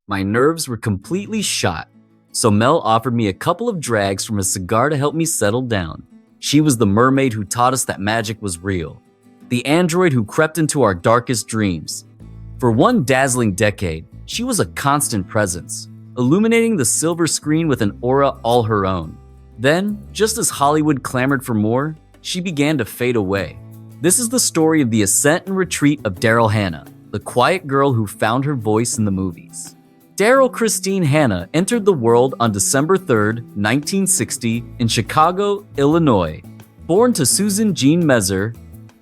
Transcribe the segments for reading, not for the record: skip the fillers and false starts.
My nerves were completely shot, so Mel offered me a couple of drags from a cigar to help me settle down. She was the mermaid who taught us that magic was real, the android who crept into our darkest dreams. For one dazzling decade, she was a constant presence, illuminating the silver screen with an aura all her own. Then, just as Hollywood clamored for more, she began to fade away. This is the story of the ascent and retreat of Daryl Hannah, the quiet girl who found her voice in the movies. Daryl Christine Hannah entered the world on December 3, 1960 in Chicago, Illinois. Born to Susan Jean Mezer,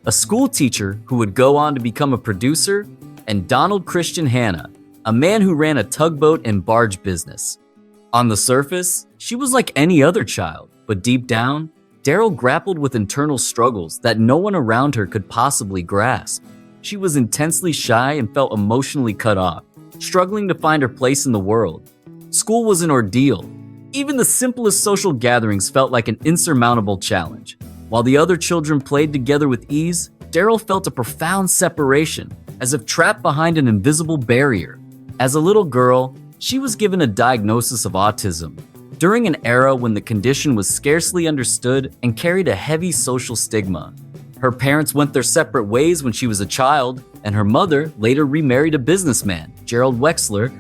a school teacher who would go on to become a producer, and Donald Christian Hannah, a man who ran a tugboat and barge business. On the surface, she was like any other child, but deep down, Daryl grappled with internal struggles that no one around her could possibly grasp. She was intensely shy and felt emotionally cut off, struggling to find her place in the world. School was an ordeal. Even the simplest social gatherings felt like an insurmountable challenge. While the other children played together with ease, Daryl felt a profound separation, as if trapped behind an invisible barrier. As a little girl, she was given a diagnosis of autism, during an era when the condition was scarcely understood and carried a heavy social stigma. Her parents went their separate ways when she was a child, and her mother later remarried a businessman, Gerald Wexler,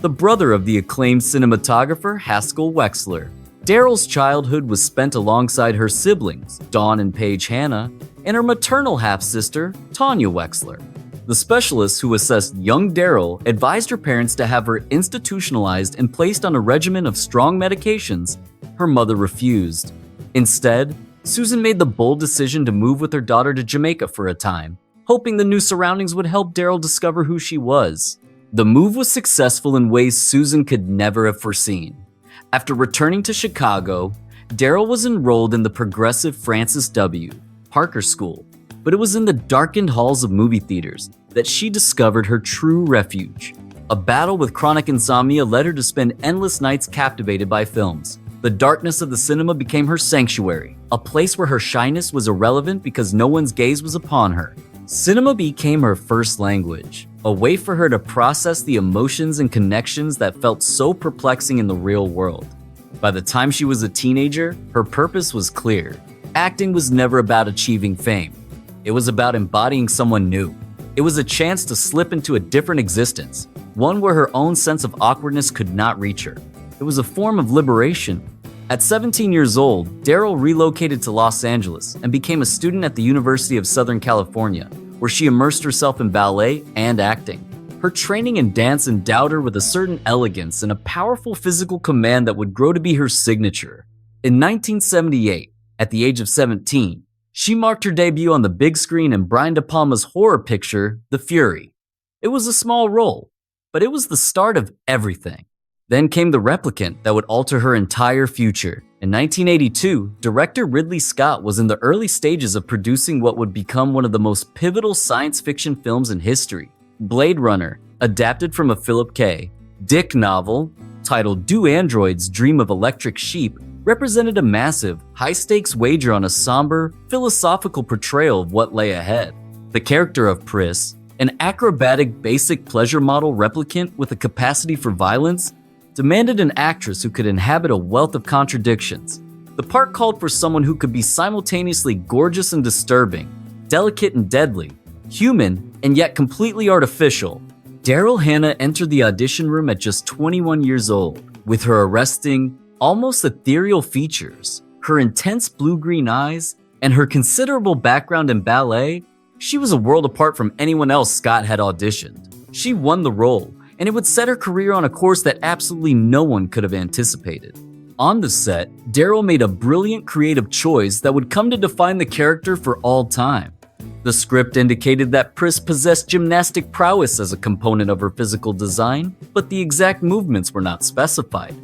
the brother of the acclaimed cinematographer Haskell Wexler. Daryl's childhood was spent alongside her siblings, Dawn and Paige Hannah, and her maternal half-sister, Tanya Wexler. The specialist who assessed young Daryl advised her parents to have her institutionalized and placed on a regimen of strong medications. Her mother refused. Instead, Susan made the bold decision to move with her daughter to Jamaica for a time, hoping the new surroundings would help Daryl discover who she was. The move was successful in ways Susan could never have foreseen. After returning to Chicago, Daryl was enrolled in the progressive Francis W. Parker School, but it was in the darkened halls of movie theaters that she discovered her true refuge. A battle with chronic insomnia led her to spend endless nights captivated by films. The darkness of the cinema became her sanctuary, a place where her shyness was irrelevant because no one's gaze was upon her. Cinema became her first language, a way for her to process the emotions and connections that felt so perplexing in the real world. By the time she was a teenager, her purpose was clear. Acting was never about achieving fame. It was about embodying someone new. It was a chance to slip into a different existence, one where her own sense of awkwardness could not reach her. It was a form of liberation. At 17 years old, Daryl relocated to Los Angeles and became a student at the University of Southern California, where she immersed herself in ballet and acting. Her training in dance endowed her with a certain elegance and a powerful physical command that would grow to be her signature. In 1978, at the age of 17, she marked her debut on the big screen in Brian De Palma's horror picture, The Fury. It was a small role, but it was the start of everything. Then came The Replicant that would alter her entire future. In 1982, director Ridley Scott was in the early stages of producing what would become one of the most pivotal science fiction films in history. Blade Runner, adapted from a Philip K. Dick novel titled Do Androids Dream of Electric Sheep, represented a massive, high-stakes wager on a somber, philosophical portrayal of what lay ahead. The character of Pris, an acrobatic basic pleasure model replicant with a capacity for violence, demanded an actress who could inhabit a wealth of contradictions. The part called for someone who could be simultaneously gorgeous and disturbing, delicate and deadly, human and yet completely artificial. Daryl Hannah entered the audition room at just 21 years old. With her arresting, almost ethereal features, her intense blue-green eyes, and her considerable background in ballet, she was a world apart from anyone else Scott had auditioned. She won the role, and it would set her career on a course that absolutely no one could have anticipated. On the set, Daryl made a brilliant creative choice that would come to define the character for all time. The script indicated that Pris possessed gymnastic prowess as a component of her physical design, but the exact movements were not specified.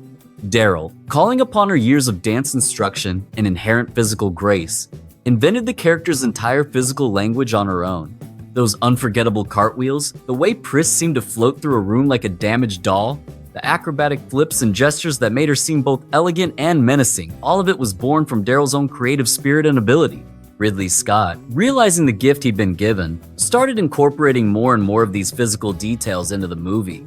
Daryl, calling upon her years of dance instruction and inherent physical grace, invented the character's entire physical language on her own. Those unforgettable cartwheels, the way Pris seemed to float through a room like a damaged doll, the acrobatic flips and gestures that made her seem both elegant and menacing, all of it was born from Daryl's own creative spirit and ability. Ridley Scott, realizing the gift he'd been given, started incorporating more and more of these physical details into the movie.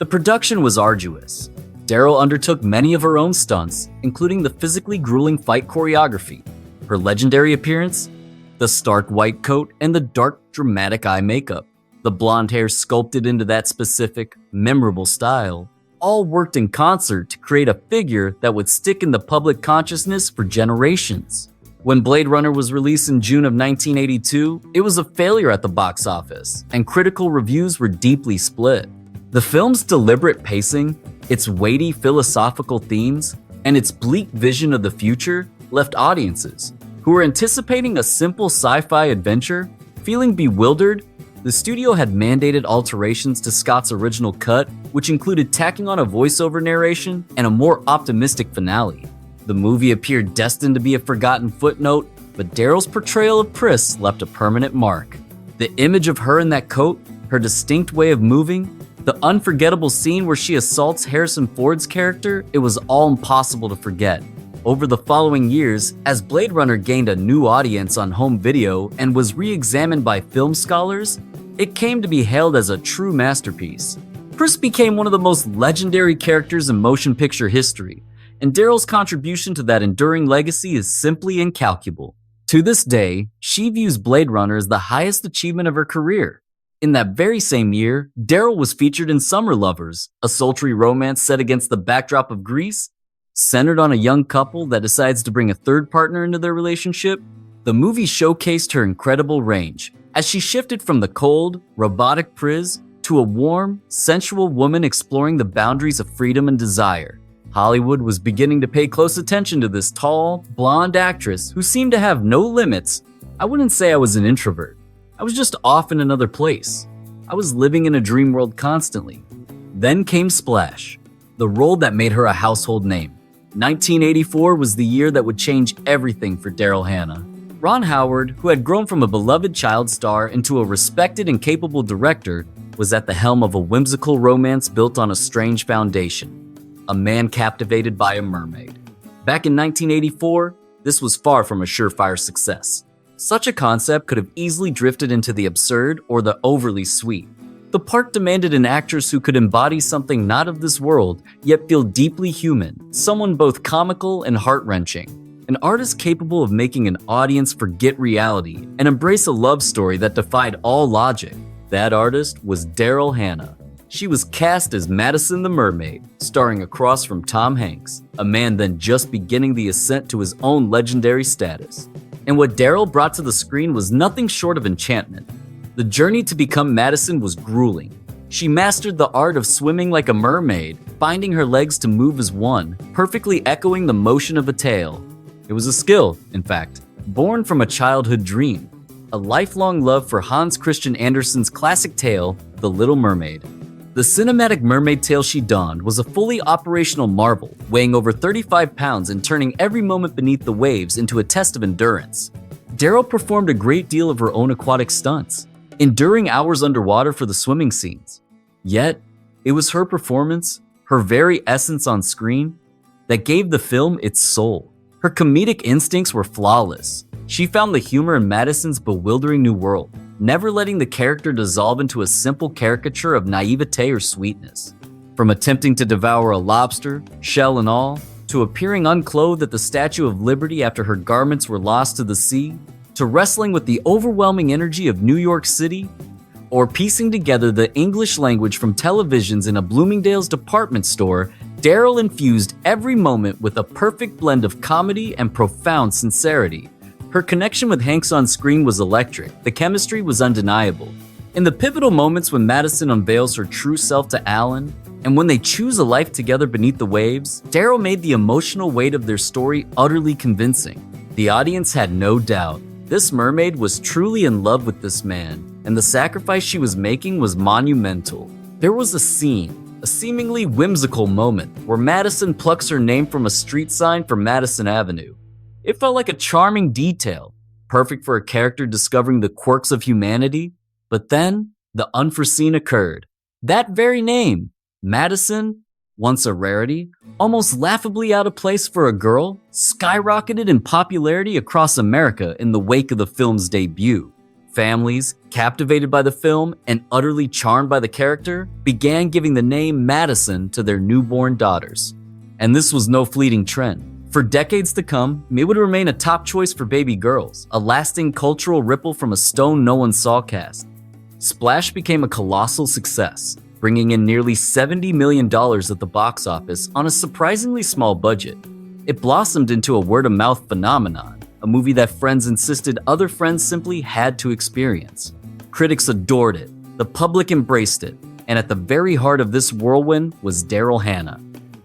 The production was arduous. Daryl undertook many of her own stunts, including the physically grueling fight choreography, her legendary appearance, the stark white coat, and the dark, dramatic eye makeup. The blonde hair sculpted into that specific, memorable style, all worked in concert to create a figure that would stick in the public consciousness for generations. When Blade Runner was released in June of 1982, it was a failure at the box office, and critical reviews were deeply split. The film's deliberate pacing, its weighty philosophical themes, and its bleak vision of the future left audiences who were anticipating a simple sci-fi adventure feeling bewildered. The studio had mandated alterations to Scott's original cut, which included tacking on a voiceover narration and a more optimistic finale. The movie appeared destined to be a forgotten footnote, but Daryl's portrayal of Pris left a permanent mark. The image of her in that coat, her distinct way of moving, the unforgettable scene where she assaults Harrison Ford's character, it was all impossible to forget. Over the following years, as Blade Runner gained a new audience on home video and was re-examined by film scholars, it came to be hailed as a true masterpiece. Pris became one of the most legendary characters in motion picture history, and Daryl's contribution to that enduring legacy is simply incalculable. To this day, she views Blade Runner as the highest achievement of her career. In that very same year, Daryl was featured in Summer Lovers, a sultry romance set against the backdrop of Greece. Centered on a young couple that decides to bring a third partner into their relationship, the movie showcased her incredible range as she shifted from the cold, robotic Pris to a warm, sensual woman exploring the boundaries of freedom and desire. Hollywood was beginning to pay close attention to this tall, blonde actress who seemed to have no limits. I wouldn't say I was an introvert. I was just off in another place. I was living in a dream world constantly. Then came Splash, the role that made her a household name. 1984 was the year that would change everything for Daryl Hannah. Ron Howard, who had grown from a beloved child star into a respected and capable director, was at the helm of a whimsical romance built on a strange foundation. A man captivated by a mermaid. Back in 1984, this was far from a surefire success. Such a concept could have easily drifted into the absurd or the overly sweet. The part demanded an actress who could embody something not of this world, yet feel deeply human, someone both comical and heart-wrenching. An artist capable of making an audience forget reality and embrace a love story that defied all logic. That artist was Daryl Hannah. She was cast as Madison the Mermaid, starring across from Tom Hanks, a man then just beginning the ascent to his own legendary status. And what Daryl brought to the screen was nothing short of enchantment. The journey to become Madison was grueling. She mastered the art of swimming like a mermaid, finding her legs to move as one, perfectly echoing the motion of a tail. It was a skill, in fact, born from a childhood dream, a lifelong love for Hans Christian Andersen's classic tale, The Little Mermaid. The cinematic mermaid tail she donned was a fully operational marvel, weighing over 35 pounds and turning every moment beneath the waves into a test of endurance. Daryl performed a great deal of her own aquatic stunts, enduring hours underwater for the swimming scenes. Yet, it was her performance, her very essence on screen, that gave the film its soul. Her comedic instincts were flawless. She found the humor in Madison's bewildering new world, never letting the character dissolve into a simple caricature of naivete or sweetness. From attempting to devour a lobster, shell and all, to appearing unclothed at the Statue of Liberty after her garments were lost to the sea, to wrestling with the overwhelming energy of New York City, or piecing together the English language from televisions in a Bloomingdale's department store, Daryl infused every moment with a perfect blend of comedy and profound sincerity. Her connection with Hanks on screen was electric. The chemistry was undeniable. In the pivotal moments when Madison unveils her true self to Alan, and when they choose a life together beneath the waves, Daryl made the emotional weight of their story utterly convincing. The audience had no doubt. This mermaid was truly in love with this man, and the sacrifice she was making was monumental. There was a scene, a seemingly whimsical moment, where Madison plucks her name from a street sign for Madison Avenue. It felt like a charming detail, perfect for a character discovering the quirks of humanity. But then, the unforeseen occurred. That very name, Madison, once a rarity, almost laughably out of place for a girl, skyrocketed in popularity across America in the wake of the film's debut. Families, captivated by the film and utterly charmed by the character, began giving the name Madison to their newborn daughters. And this was no fleeting trend. For decades to come, it would remain a top choice for baby girls, a lasting cultural ripple from a stone no one saw cast. Splash became a colossal success, bringing in nearly $70 million at the box office on a surprisingly small budget. It blossomed into a word-of-mouth phenomenon, a movie that friends insisted other friends simply had to experience. Critics adored it, the public embraced it, and at the very heart of this whirlwind was Daryl Hannah.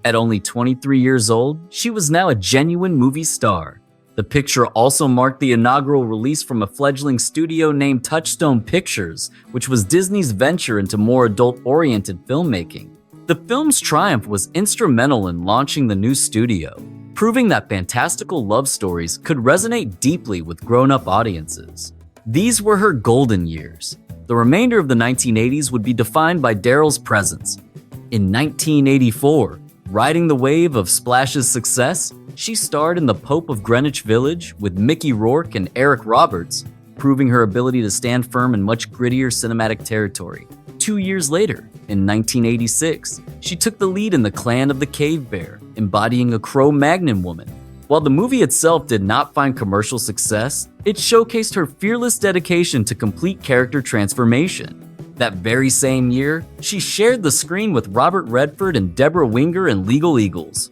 At only 23 years old, she was now a genuine movie star. The picture also marked the inaugural release from a fledgling studio named Touchstone Pictures, which was Disney's venture into more adult-oriented filmmaking. The film's triumph was instrumental in launching the new studio, proving that fantastical love stories could resonate deeply with grown-up audiences. These were her golden years. The remainder of the 1980s would be defined by Daryl's presence. In 1984, riding the wave of Splash's success, she starred in The Pope of Greenwich Village with Mickey Rourke and Eric Roberts, proving her ability to stand firm in much grittier cinematic territory. 2 years later, in 1986, she took the lead in The Clan of the Cave Bear, embodying a Cro-Magnon woman. While the movie itself did not find commercial success, it showcased her fearless dedication to complete character transformation. That very same year, she shared the screen with Robert Redford and Deborah Winger in Legal Eagles.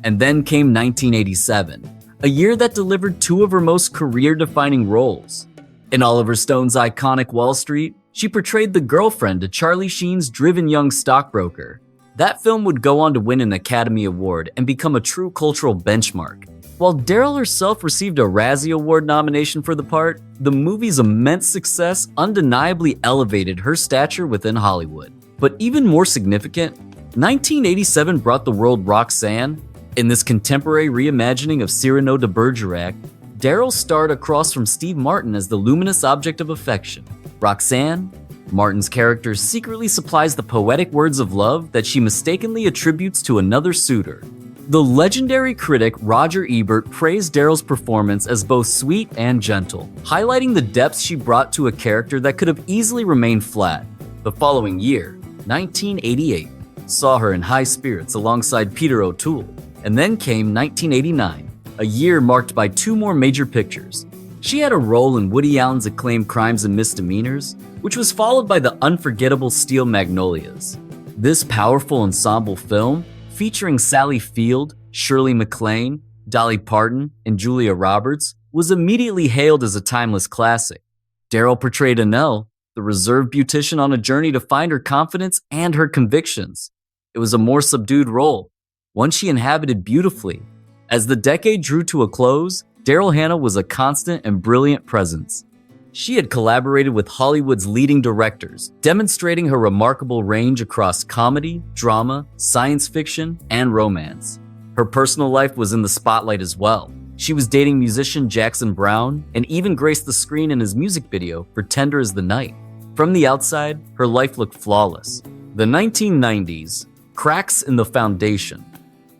And then came 1987, a year that delivered two of her most career-defining roles. In Oliver Stone's iconic Wall Street, she portrayed the girlfriend to Charlie Sheen's driven young stockbroker. That film would go on to win an Academy Award and become a true cultural benchmark. While Daryl herself received a Razzie Award nomination for the part, the movie's immense success undeniably elevated her stature within Hollywood. But even more significant, 1987 brought the world Roxanne. In this contemporary reimagining of Cyrano de Bergerac, Daryl starred across from Steve Martin as the luminous object of affection. Roxanne, Martin's character, secretly supplies the poetic words of love that she mistakenly attributes to another suitor. The legendary critic Roger Ebert praised Daryl's performance as both sweet and gentle, highlighting the depths she brought to a character that could have easily remained flat. The following year, 1988, saw her in high spirits alongside Peter O'Toole. And then came 1989, a year marked by two more major pictures. She had a role in Woody Allen's acclaimed Crimes and Misdemeanors, which was followed by the unforgettable Steel Magnolias. This powerful ensemble film, featuring Sally Field, Shirley MacLaine, Dolly Parton, and Julia Roberts, was immediately hailed as a timeless classic. Daryl portrayed Annelle, the reserved beautician on a journey to find her confidence and her convictions. It was a more subdued role, one she inhabited beautifully. As the decade drew to a close, Daryl Hannah was a constant and brilliant presence. She had collaborated with Hollywood's leading directors, demonstrating her remarkable range across comedy, drama, science fiction, and romance. Her personal life was in the spotlight as well. She was dating musician Jackson Browne and even graced the screen in his music video for Tender as the Night. From the outside, her life looked flawless. The 1990s, cracks in the foundation.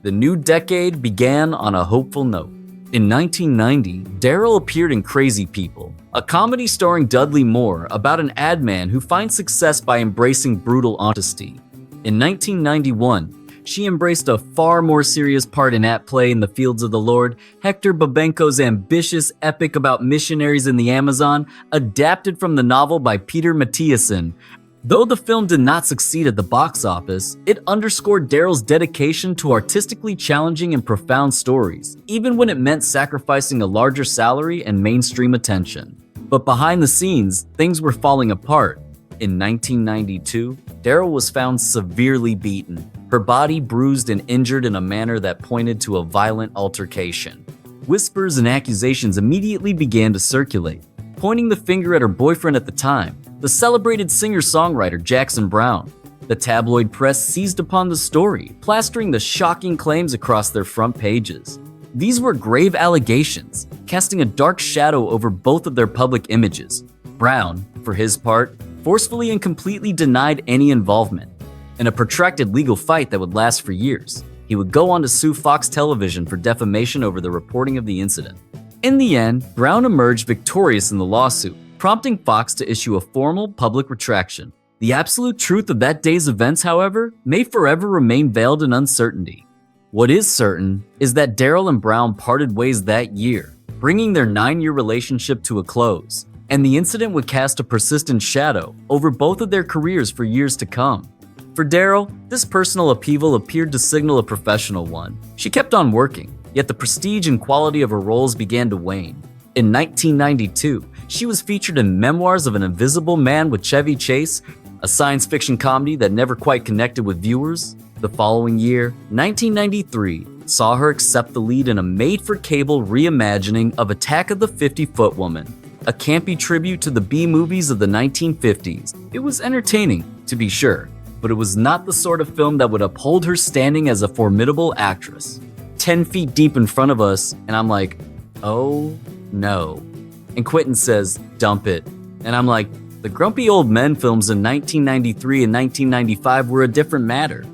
The new decade began on a hopeful note. In 1990, Daryl appeared in Crazy People, a comedy starring Dudley Moore about an ad man who finds success by embracing brutal honesty. In 1991, she embraced a far more serious part in At Play in the Fields of the Lord, Hector Babenco's ambitious epic about missionaries in the Amazon, adapted from the novel by Peter Matthiessen. Though the film did not succeed at the box office, it underscored Daryl's dedication to artistically challenging and profound stories, even when it meant sacrificing a larger salary and mainstream attention. But behind the scenes, things were falling apart. In 1992, Daryl was found severely beaten, her body bruised and injured in a manner that pointed to a violent altercation. Whispers and accusations immediately began to circulate, pointing the finger at her boyfriend at the time, the celebrated singer-songwriter Jackson Browne. The tabloid press seized upon the story, plastering the shocking claims across their front pages. These were grave allegations, casting a dark shadow over both of their public images. Browne, for his part, forcefully and completely denied any involvement. In a protracted legal fight that would last for years, he would go on to sue Fox Television for defamation over the reporting of the incident. In the end, Browne emerged victorious in the lawsuit, prompting Fox to issue a formal public retraction. The absolute truth of that day's events, however, may forever remain veiled in uncertainty. What is certain is that Daryl and Brown parted ways that year, bringing their 9-year relationship to a close, and the incident would cast a persistent shadow over both of their careers for years to come. For Daryl, this personal upheaval appeared to signal a professional one. She kept on working, yet the prestige and quality of her roles began to wane. In 1992, she was featured in Memoirs of an Invisible Man with Chevy Chase, a science fiction comedy that never quite connected with viewers. The following year, 1993, saw her accept the lead in a made-for-cable reimagining of Attack of the 50-Foot Woman, a campy tribute to the B-movies of the 1950s. It was entertaining, to be sure, but it was not the sort of film that would uphold her standing as a formidable actress. 10 feet deep in front of us, and I'm like, oh no. And Quentin says, dump it. And I'm like, the Grumpy Old Men films in 1993 and 1995 were a different matter.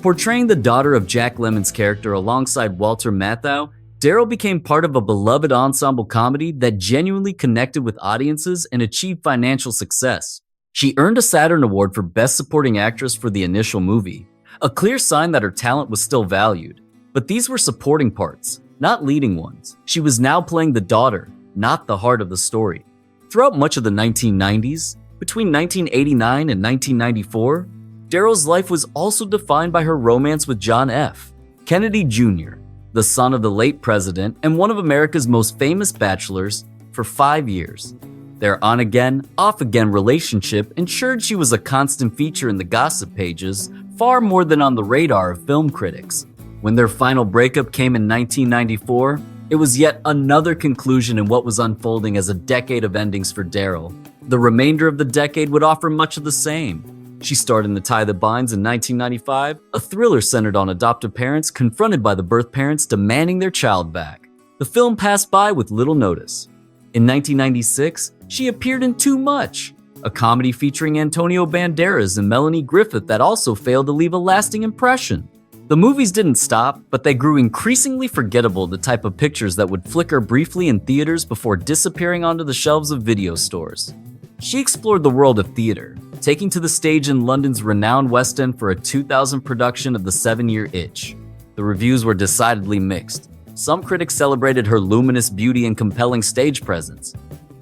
Portraying the daughter of Jack Lemmon's character alongside Walter Matthau, Daryl became part of a beloved ensemble comedy that genuinely connected with audiences and achieved financial success. She earned a Saturn Award for Best Supporting Actress for the initial movie, a clear sign that her talent was still valued. But these were supporting parts, not leading ones. She was now playing the daughter, not the heart of the story. Throughout much of the 1990s, between 1989 and 1994, Daryl's life was also defined by her romance with John F. Kennedy Jr., the son of the late president and one of America's most famous bachelors, for 5 years. Their on-again, off-again relationship ensured she was a constant feature in the gossip pages, far more than on the radar of film critics. When their final breakup came in 1994, it was yet another conclusion in what was unfolding as a decade of endings for Daryl. The remainder of the decade would offer much of the same. She starred in The Tie That Binds in 1995, a thriller centered on adoptive parents confronted by the birth parents demanding their child back. The film passed by with little notice. In 1996, she appeared in Too Much, a comedy featuring Antonio Banderas and Melanie Griffith that also failed to leave a lasting impression. The movies didn't stop, but they grew increasingly forgettable, the type of pictures that would flicker briefly in theaters before disappearing onto the shelves of video stores. She explored the world of theater, taking to the stage in London's renowned West End for a 2000 production of The 7-Year Itch. The reviews were decidedly mixed. Some critics celebrated her luminous beauty and compelling stage presence.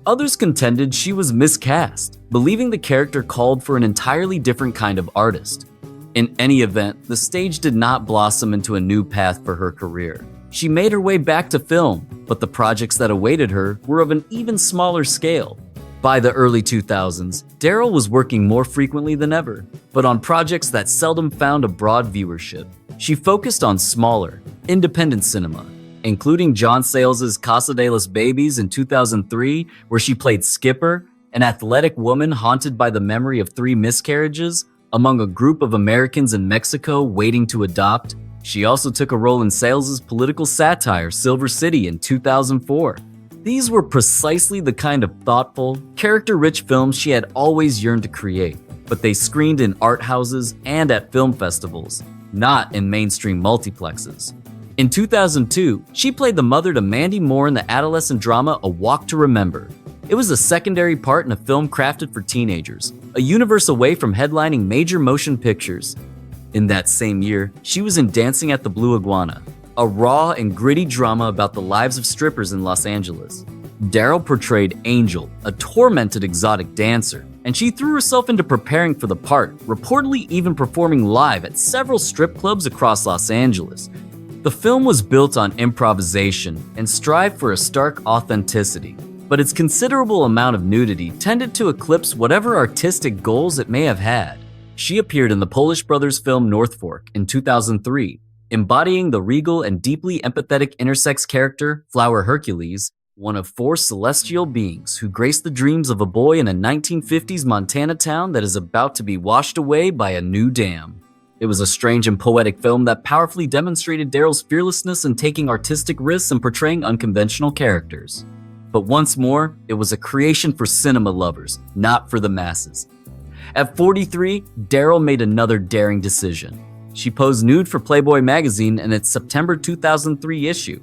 Others contended she was miscast, believing the character called for an entirely different kind of artist. In any event, the stage did not blossom into a new path for her career. She made her way back to film, but the projects that awaited her were of an even smaller scale. By the early 2000s, Daryl was working more frequently than ever, but on projects that seldom found a broad viewership. She focused on smaller, independent cinema, including John Sayles' Casa de los Babies in 2003, where she played Skipper, an athletic woman haunted by the memory of 3 miscarriages, among a group of Americans in Mexico waiting to adopt. She also took a role in Sayles' political satire Silver City in 2004. These were precisely the kind of thoughtful, character-rich films she had always yearned to create, but they screened in art houses and at film festivals, not in mainstream multiplexes. In 2002, she played the mother to Mandy Moore in the adolescent drama A Walk to Remember. It was a secondary part in a film crafted for teenagers, a universe away from headlining major motion pictures. In that same year, she was in Dancing at the Blue Iguana, a raw and gritty drama about the lives of strippers in Los Angeles. Daryl portrayed Angel, a tormented exotic dancer, and she threw herself into preparing for the part, reportedly even performing live at several strip clubs across Los Angeles. The film was built on improvisation and strived for a stark authenticity, but its considerable amount of nudity tended to eclipse whatever artistic goals it may have had. She appeared in the Polish Brothers film North Fork in 2003, embodying the regal and deeply empathetic intersex character, Flower Hercules, one of 4 celestial beings who grace the dreams of a boy in a 1950s Montana town that is about to be washed away by a new dam. It was a strange and poetic film that powerfully demonstrated Daryl's fearlessness in taking artistic risks and portraying unconventional characters. But once more, it was a creation for cinema lovers, not for the masses. At 43, Daryl made another daring decision. She posed nude for Playboy magazine in its September 2003 issue.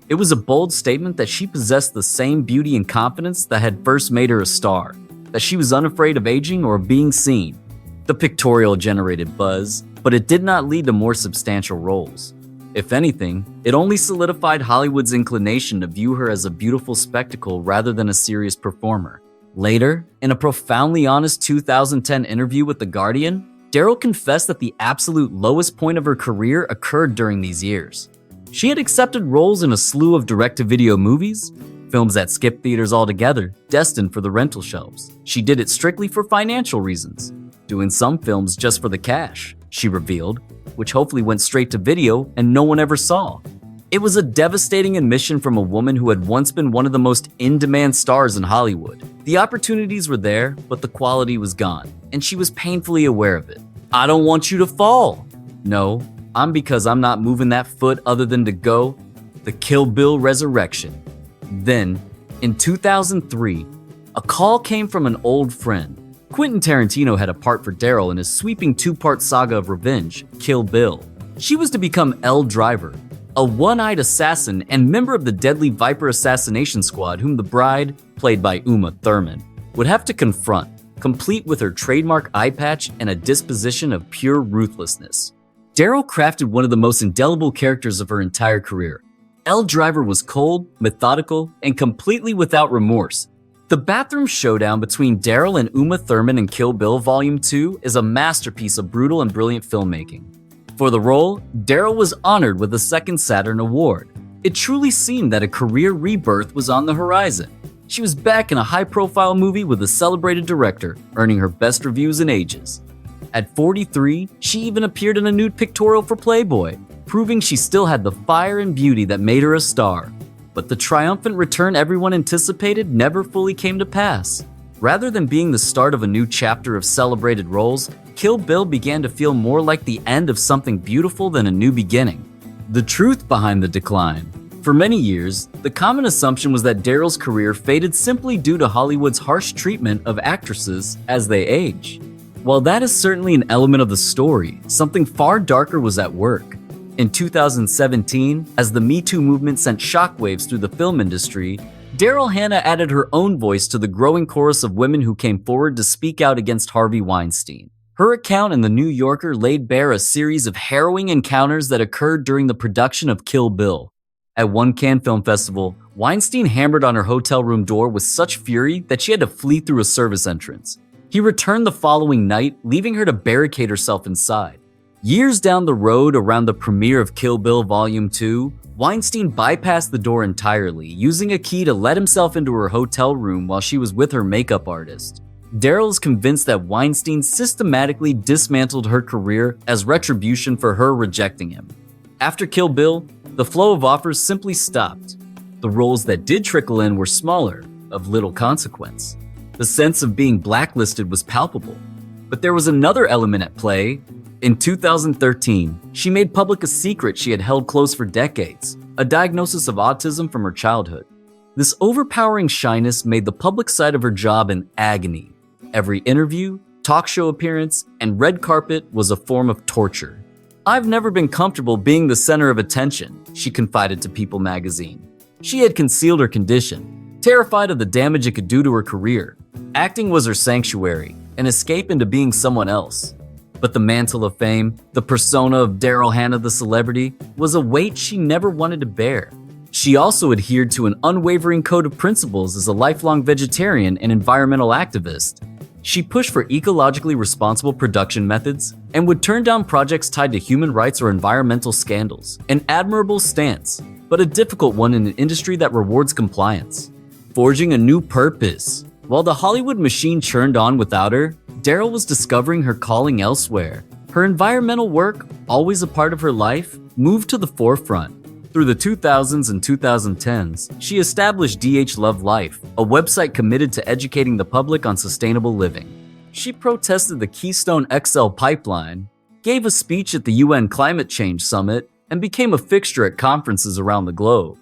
It was a bold statement that she possessed the same beauty and confidence that had first made her a star, that she was unafraid of aging or being seen. The pictorial generated buzz, but it did not lead to more substantial roles. If anything, it only solidified Hollywood's inclination to view her as a beautiful spectacle rather than a serious performer. Later, in a profoundly honest 2010 interview with The Guardian, Daryl confessed that the absolute lowest point of her career occurred during these years. She had accepted roles in a slew of direct-to-video movies, films that skipped theaters altogether, destined for the rental shelves. She did it strictly for financial reasons, doing some films just for the cash, she revealed, which hopefully went straight to video and no one ever saw. It was a devastating admission from a woman who had once been one of the most in-demand stars in Hollywood. The opportunities were there, but the quality was gone, and she was painfully aware of it. "I don't want you to fall." "No, because I'm not moving that foot other than to go." The Kill Bill resurrection. Then, in 2003, a call came from an old friend. Quentin Tarantino had a part for Daryl in his sweeping two-part saga of revenge, Kill Bill. She was to become Elle Driver, a one-eyed assassin and member of the deadly Viper assassination squad whom the bride, played by Uma Thurman, would have to confront, complete with her trademark eye patch and a disposition of pure ruthlessness. Daryl crafted one of the most indelible characters of her entire career. Elle Driver was cold, methodical, and completely without remorse. The bathroom showdown between Daryl and Uma Thurman in Kill Bill Volume 2 is a masterpiece of brutal and brilliant filmmaking. For the role, Daryl was honored with a second Saturn Award. It truly seemed that a career rebirth was on the horizon. She was back in a high-profile movie with a celebrated director, earning her best reviews in ages. At 43, she even appeared in a nude pictorial for Playboy, proving she still had the fire and beauty that made her a star. But the triumphant return everyone anticipated never fully came to pass. Rather than being the start of a new chapter of celebrated roles, Kill Bill began to feel more like the end of something beautiful than a new beginning. The truth behind the decline. For many years, the common assumption was that Daryl's career faded simply due to Hollywood's harsh treatment of actresses as they age. While that is certainly an element of the story, something far darker was at work. In 2017, as the Me Too movement sent shockwaves through the film industry, Daryl Hannah added her own voice to the growing chorus of women who came forward to speak out against Harvey Weinstein. Her account in The New Yorker laid bare a series of harrowing encounters that occurred during the production of Kill Bill. At one Cannes Film Festival, Weinstein hammered on her hotel room door with such fury that she had to flee through a service entrance. He returned the following night, leaving her to barricade herself inside. Years down the road, around the premiere of Kill Bill Volume 2, Weinstein bypassed the door entirely, using a key to let himself into her hotel room while she was with her makeup artist. Daryl is convinced that Weinstein systematically dismantled her career as retribution for her rejecting him. After Kill Bill, the flow of offers simply stopped. The roles that did trickle in were smaller, of little consequence. The sense of being blacklisted was palpable. But there was another element at play. In 2013, she made public a secret she had held close for decades, a diagnosis of autism from her childhood. This overpowering shyness made the public side of her job an agony. Every interview, talk show appearance, and red carpet was a form of torture. "I've never been comfortable being the center of attention," she confided to People magazine. She had concealed her condition, terrified of the damage it could do to her career. Acting was her sanctuary, an escape into being someone else. But the mantle of fame, the persona of Daryl Hannah the celebrity, was a weight she never wanted to bear. She also adhered to an unwavering code of principles as a lifelong vegetarian and environmental activist. She pushed for ecologically responsible production methods and would turn down projects tied to human rights or environmental scandals. An admirable stance, but a difficult one in an industry that rewards compliance. Forging a new purpose. While the Hollywood machine churned on without her, Daryl was discovering her calling elsewhere. Her environmental work, always a part of her life, moved to the forefront. Through the 2000s and 2010s, she established DH Love Life, a website committed to educating the public on sustainable living. She protested the Keystone XL pipeline, gave a speech at the UN Climate Change Summit, and became a fixture at conferences around the globe.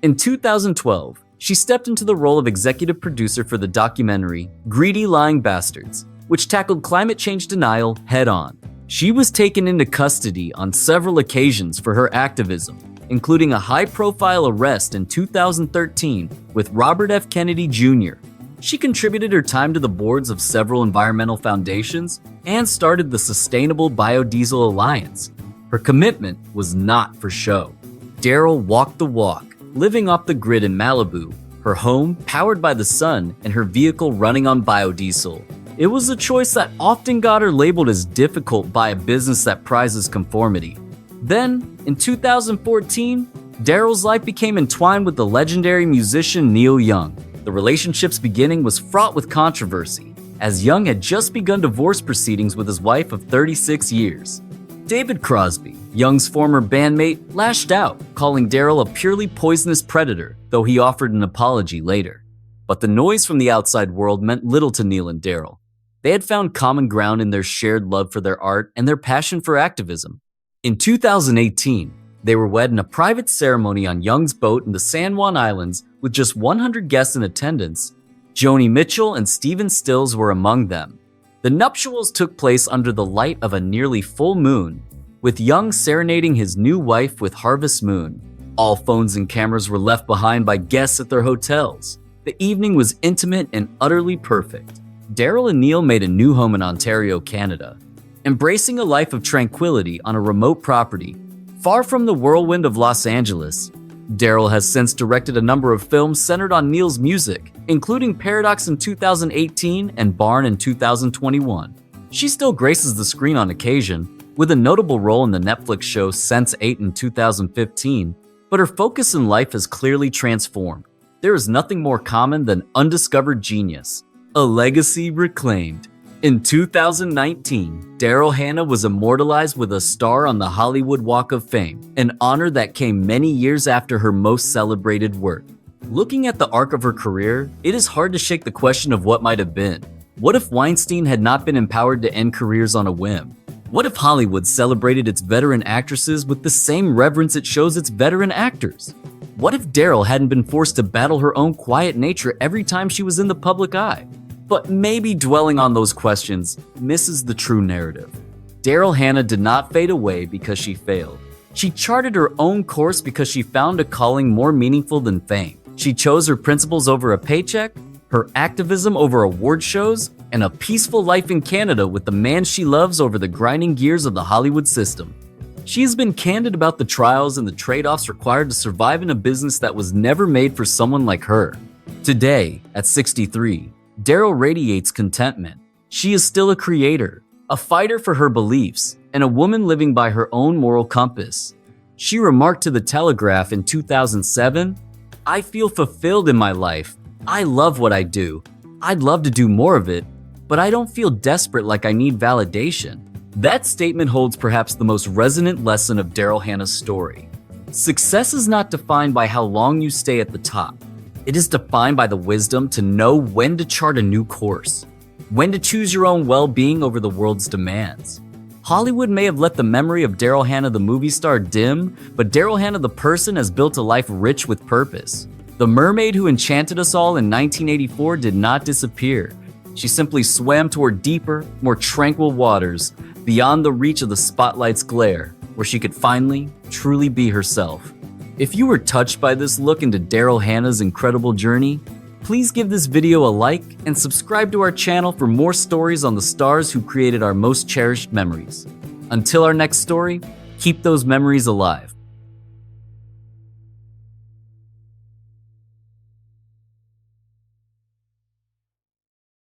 In 2012, she stepped into the role of executive producer for the documentary Greedy Lying Bastards, which tackled climate change denial head-on. She was taken into custody on several occasions for her activism. including a high-profile arrest in 2013 with Robert F. Kennedy Jr. She contributed her time to the boards of several environmental foundations and started the Sustainable Biodiesel Alliance. Her commitment was not for show. Daryl walked the walk, living off the grid in Malibu, her home powered by the sun and her vehicle running on biodiesel. It was a choice that often got her labeled as difficult by a business that prizes conformity. Then, in 2014, Daryl's life became entwined with the legendary musician Neil Young. The relationship's beginning was fraught with controversy, as Young had just begun divorce proceedings with his wife of 36 years. David Crosby, Young's former bandmate, lashed out, calling Daryl a purely poisonous predator, though he offered an apology later. But the noise from the outside world meant little to Neil and Daryl. They had found common ground in their shared love for their art and their passion for activism. In 2018, they were wed in a private ceremony on Young's boat in the San Juan Islands with just 100 guests in attendance. Joni Mitchell and Stephen Stills were among them. The nuptials took place under the light of a nearly full moon, with Young serenading his new wife with Harvest Moon. All phones and cameras were left behind by guests at their hotels. The evening was intimate and utterly perfect. Daryl and Neil made a new home in Ontario, Canada, embracing a life of tranquility on a remote property, far from the whirlwind of Los Angeles. Daryl has since directed a number of films centered on Neil's music, including Paradox in 2018 and Barn in 2021. She still graces the screen on occasion, with a notable role in the Netflix show Sense8 in 2015, but her focus in life has clearly transformed. There is nothing more common than undiscovered genius, a legacy reclaimed. In 2019, Daryl Hannah was immortalized with a star on the Hollywood Walk of Fame, an honor that came many years after her most celebrated work. Looking at the arc of her career, it is hard to shake the question of what might have been. What if Weinstein had not been empowered to end careers on a whim? What if Hollywood celebrated its veteran actresses with the same reverence it shows its veteran actors? What if Daryl hadn't been forced to battle her own quiet nature every time she was in the public eye? But maybe dwelling on those questions misses the true narrative. Daryl Hannah did not fade away because she failed. She charted her own course because she found a calling more meaningful than fame. She chose her principles over a paycheck, her activism over award shows, and a peaceful life in Canada with the man she loves over the grinding gears of the Hollywood system. She has been candid about the trials and the trade-offs required to survive in a business that was never made for someone like her. Today, at 63, Daryl radiates contentment. She is still a creator, a fighter for her beliefs, and a woman living by her own moral compass. She remarked to The Telegraph in 2007, "I feel fulfilled in my life. I love what I do. I'd love to do more of it, but I don't feel desperate like I need validation." That statement holds perhaps the most resonant lesson of Daryl Hannah's story. Success is not defined by how long you stay at the top. It is defined by the wisdom to know when to chart a new course, when to choose your own well-being over the world's demands. Hollywood may have let the memory of Daryl Hannah the movie star dim, but Daryl Hannah the person has built a life rich with purpose. The mermaid who enchanted us all in 1984 did not disappear. She simply swam toward deeper, more tranquil waters, beyond the reach of the spotlight's glare, where she could finally, truly be herself. If you were touched by this look into Daryl Hannah's incredible journey, please give this video a like and subscribe to our channel for more stories on the stars who created our most cherished memories. Until our next story, keep those memories alive.